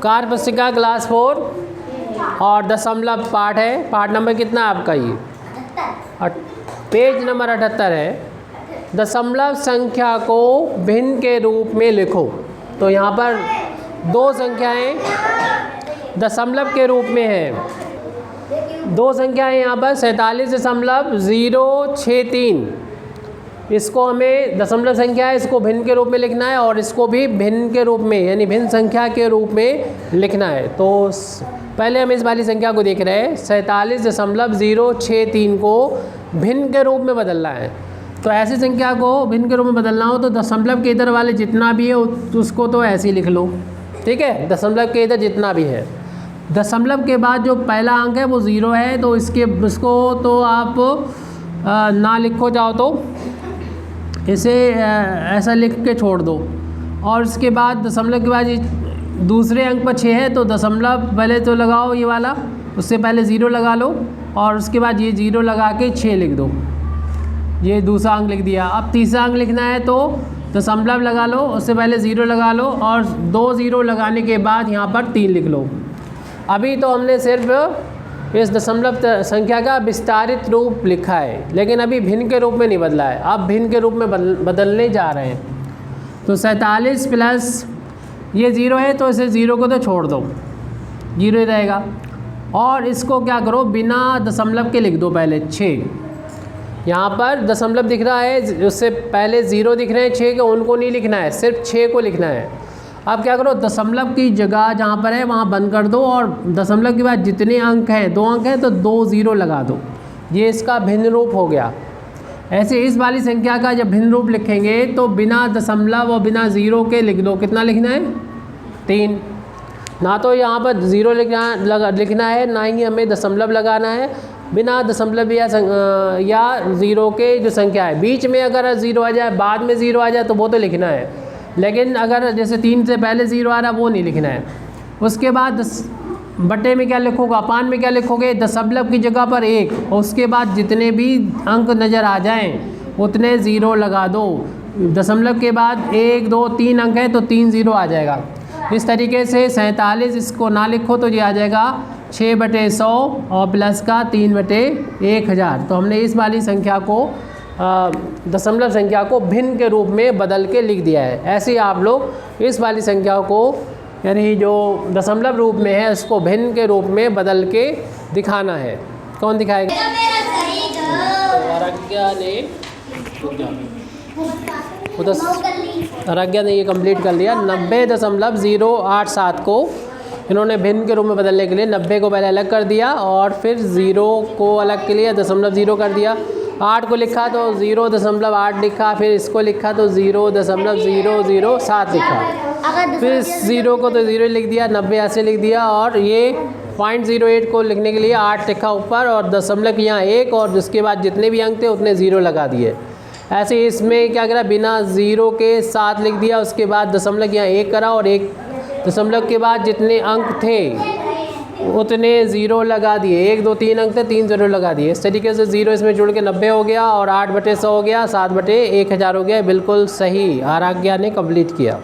कार्य पुस्तिका क्लास 4 और दशमलव पाठ है। पाठ नंबर कितना आपका ये? पेज नंबर 78 है। दशमलव संख्या को भिन्न के रूप में लिखो। तो यहाँ पर दो संख्याएं दशमलव के रूप में है। दो संख्याएं यहाँ पर 47.063, इसको हमें दशमलव संख्या है, इसको भिन्न के रूप में लिखना है और इसको भी भिन्न के रूप में यानी भिन्न संख्या के रूप में लिखना है। तो पहले हम इस वाली संख्या को देख रहे हैं। 47.063 को भिन्न के रूप में बदलना है। तो ऐसी संख्या को भिन्न के रूप में बदलना हो तो दशमलव के इधर वाले जितना भी है उसको तो ऐसे ही लिख लो, ठीक है। दशमलव के इधर जितना भी है, दशमलव के बाद जो पहला अंक है वो 0 है, तो इसको तो आप ना लिखो चाहो तो इसे ऐसा लिख के छोड़ दो। और इसके बाद दशमलव के बाद दूसरे अंक पर 6 है, तो दशमलव पहले तो लगाओ ये वाला, उससे पहले 0 लगा लो और उसके बाद ये 0 लगा के 6 लिख दो। ये दूसरा अंक लिख दिया। अब तीसरा अंक लिखना है तो दशमलव लगा लो, उससे पहले 0 लगा लो और 2 0 लगाने के बाद यहाँ पर 3 लिख लो। अभी तो हमने सिर्फ इस दशमलव संख्या का विस्तारित रूप लिखा है, लेकिन अभी भिन्न के रूप में नहीं बदला है। अब भिन्न के रूप में बदलने जा रहे हैं। तो 47 प्लस ये 0 है, तो इसे 0 को तो छोड़ दो, 0 ही रहेगा। और इसको क्या करो, बिना दशमलव के लिख दो पहले 6। यहाँ पर दशमलव दिख रहा है, उससे पहले 0 दिख रहे हैं 6 के, उनको नहीं लिखना है, सिर्फ 6 को लिखना है। अब क्या करो, दशमलव की जगह जहाँ पर है वहाँ बंद कर दो और दशमलव के बाद जितने अंक हैं, 2 अंक हैं तो 2 0 लगा दो। ये इसका भिन्न रूप हो गया। ऐसे इस वाली संख्या का जब भिन्न रूप लिखेंगे तो बिना दशमलव और बिना 0 के लिख दो। कितना लिखना है? 3। ना तो यहाँ पर 0 लिखना है, ना ही हमें दशमलव लगाना है। बिना दशमलव या 0 के जो संख्या है, बीच में अगर 0 आ जाए, बाद में 0 आ जाए तो वो तो लिखना है, लेकिन अगर जैसे 3 से पहले 0 आ रहा वो नहीं लिखना है। उसके बाद बटे में क्या लिखोगे, अपान में क्या लिखोगे, दशमलव की जगह पर 1 और उसके बाद जितने भी अंक नज़र आ जाएं उतने 0 लगा दो। दशमलव के बाद 1 2 3 अंक है तो 3 0 आ जाएगा। इस तरीके से 47 इसको ना लिखो तो ये आ जाएगा 6/100 और प्लस का 3/1000। तो हमने इस वाली संख्या को दशमलव संख्या को भिन्न के रूप में बदल के लिख दिया है। ऐसे ही आप लोग इस वाली संख्या को यानी जो दशमलव रूप में है उसको भिन्न के रूप में बदल के दिखाना है। कौन दिखाएगा? आराध्या ने ये कंप्लीट कर लिया। 90.087 को इन्होंने भिन्न के रूप में बदलने के लिए 90 को पहले अलग कर दिया और फिर 0 को अलग के लिए 0.0 कर दिया। 8 को लिखा तो 0.8 लिखा, फिर इसको लिखा तो 0.007 लिखा, फिर 0 को तो 0 लिख दिया, 90 ऐसे लिख दिया और ये 0.08 को लिखने के लिए 8 लिखा ऊपर और दशमलव यहाँ 1 और उसके बाद जितने भी अंक थे उतने 0 लगा दिए। ऐसे इसमें क्या करा, बिना 0 के 7 लिख दिया, उसके बाद दशमलव यहाँ 1 करा और 1 दशमलव के बाद जितने अंक थे उतने 0 लगा दिए। 1 2 3 अंक थे, 3 0 लगा दिए। इस तरीके से 0 इसमें जुड़ के 90 हो गया और 8/100 हो गया, 7/1000 हो गया। बिल्कुल सही आराध्या ने कंप्लीट किया।